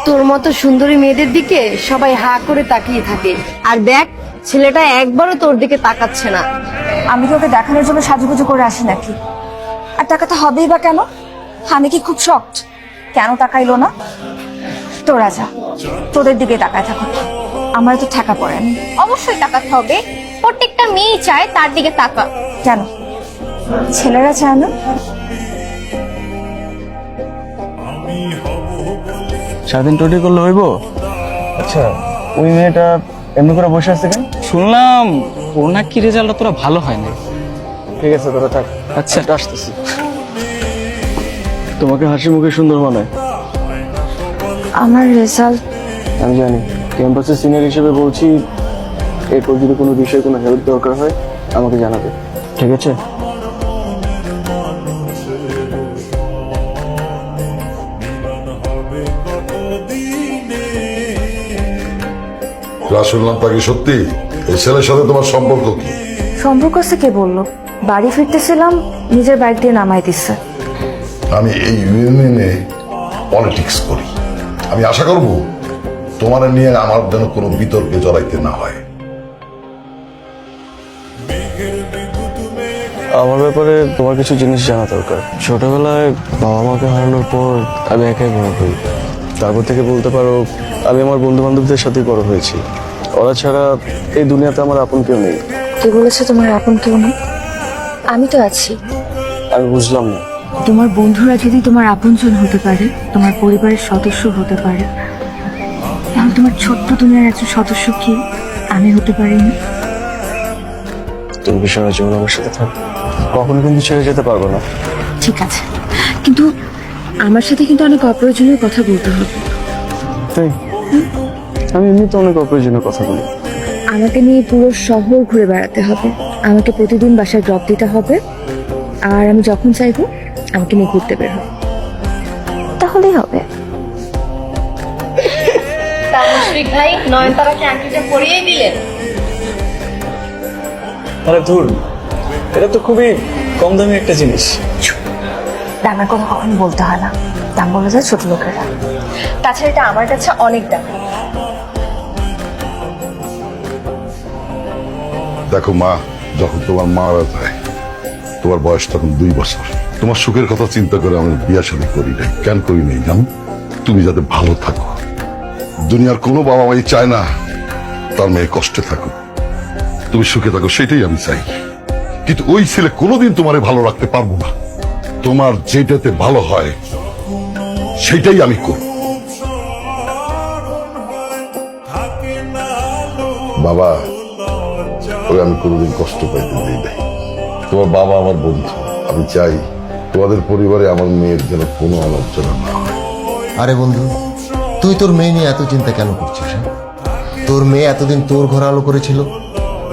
তোর মতো সুন্দরী মেয়েদের দিকে সবাই হা করে তাকিয়ে থাকে, আর দেখ ছেলেটা একবারও তোর দিকে তাকাচ্ছে না। আমি কি ওকে দেখানোর জন্য সাজুগুজু করে আসি নাকি? আর টাকাটা হবেই বা কেন? আমি কি খুব শক্ট? কেন তাকাইলো না? তোরা যা, তোদের দিকে তাকায় থাকো, আমার তো ঠেকা পড়েনি। অবশ্যই তাকাতে হবে, প্রত্যেকটা মেয়ে চায় তার দিকে তাকা। কেন ছেলেরা চায় না? সারাদিন টোটি করলে হইব? আচ্ছা, ওই মেয়েটা এমনি করে বসে আছে কেন? শুনলাম ওর নাকি রেজাল্টটা তোরা ভালো হয় না। ঠিক আছে, তোরা থাক। আচ্ছা আসতেছি। তোমাকে হাসি মুখে সুন্দর মানায়। আমার রেজাল্ট আমি জানি, ক্যাম্পাসের সিনিয়র হিসেবে বলছি, এরপর যদি কোনো বিষয়ে কোনো হেল্প দরকার হয় আমাকে জানাবে, ঠিক আছে? শুনলাম তাকে সত্যি এই ছেলের সাথে তোমার সম্পর্ক কি? সম্পর্ক আছে কে বললো? বাড়ি ফিরতেছিলাম, নিজের বাইক দিয়ে নামাই দিচ্ছে। আমি এই ইউনিয়নে পলিটিক্স করি, আমি আশা করব তোমার নিয়ে আমার যেন কোনো বিতর্কে জড়াইতে না হয়। আমার ব্যাপারে তোমার কিছু জিনিস জানা দরকার। ছোটবেলায় বাবা মাকে হারানোর পর আমি একাই বড় হই। তারপর থেকে বলতে পারো আমি আমার বন্ধু বান্ধবদের সাথে বড় হয়েছি। ওরা ছাড়া এই দুনিয়াতে আমার আপন কেউ নেই। কে বলেছে তোমার আপন কেউ নেই? আমি তো আছি। আমি বুঝলাম না। তোমার বন্ধুরা যদি তোমার আপনজন হতে পারে, তোমার পরিবারের সদস্য হতে পারে, তাহলে তোমার ছোট্ট দুনিয়ার একজন সদস্য কি আমি হতে পারি না? তুমি কি সারা জীবন আমার সাথে থাকবে? কখনো কিন্তু ছেড়ে যেতে পারবো না। ঠিক আছে, কিন্তু আমার সাথে কিন্তু অনেক অপ্রয়োজনীয় কথা বলতে হবে। তাই আমি এমনিতে অনেক অপ্রয়োজনীয় কথা বলি। আমাকে নিয়ে পুরো শহর ঘুরে বেড়াতে হবে, আমাকে প্রতিদিন বাসায় ড্রপ দিতে হবে, আর আমি যখন চাইবো আমাকে নিয়ে ঘুরতে বের হবে, তাহলেই হবে। মুশফিক ভাই নয়নতারাকে আংটিটা পরিয়ে দিলেন। আরে ধুর, এটা তো খুবই কম দামি একটা জিনিস। দামের কথা কখনো বলতে হয় না, দাম বলে যায় ছোট লোকেরা। তাছাড়া এটা আমার কাছে অনেক দাম। দেখো মা, যখন তোমার মারা যায় তোমার বয়স তখন 2 বছর। তোমার সুখের কথা চিন্তা করে আমি বিয়ে শাদী করি নাই। কেন করি নাই জানো? তুমি যাতে ভালো থাকো। দুনিয়ার কোনো বাবা মাই চায় না তার মেয়ে কষ্টে থাকুক, তুমি সুখে থাকো, সেটাই আমি চাই। কিন্তু ওই ছেলে কোনোদিন তোমারে ভালো রাখতে পারবো না। তোমার যেটাতে ভালো হয় সেটাই আমি করব। বাবা, ওই আমি কোনোদিন কষ্ট পাইতে দিই নাই। তোমার বাবা আমার বন্ধু, আমি চাই তোমাদের পরিবারে আমার মেয়ের যেন কোনো আলোচনা না হয়। আরে বন্ধু, তুই তোর মেয়ে নিয়ে এত চিন্তা কেন করছিস? হ্যাঁ? তোর মেয়ে এতদিন তোর ঘর আলো করেছিল,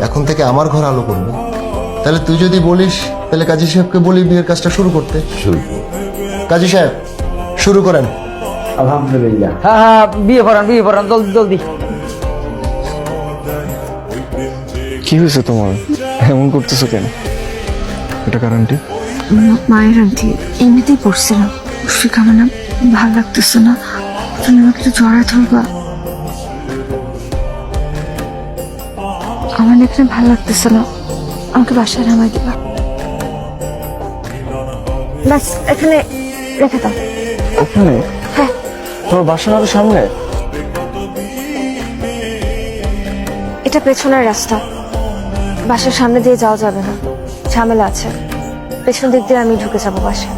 এখন থেকে আমার ঘর আলো করবে। তাহলে তুই যদি বলিস, তাহলে কাজী সাহেবকে বলি বিয়ের কাজটা শুরু করতে। শুরু করো। কাজী সাহেব, শুরু করেন। আলহামদুলিল্লাহ। হ্যাঁ হ্যাঁ, বিয়ে পড়ান জলদি জলদি। কি হয়েছে তোমার? এমন করতেছো কেন? এটা কারণটি? মায়ের আন্টি এমনিতেই পড়ছিলাম, মুশফিক আমার না ভালো লাগতেছে না, তুমি আমাকে একটু জড়ায় ধরবা। আমার না এখানে ভালো লাগতেছে না, আমাকে বাসায় নামাই দিবা। ব্যাস এখানে রেখে দাও। ওখানে? হ্যাঁ। তোমার বাসা না তো সামনে? এটা পেছনের রাস্তা, বাসার সামনে দিয়ে যাওয়া যাবে না, ঝামেলা আছে। পেছন দিক দিয়ে আমি ঢুকে যাবো বাসায়।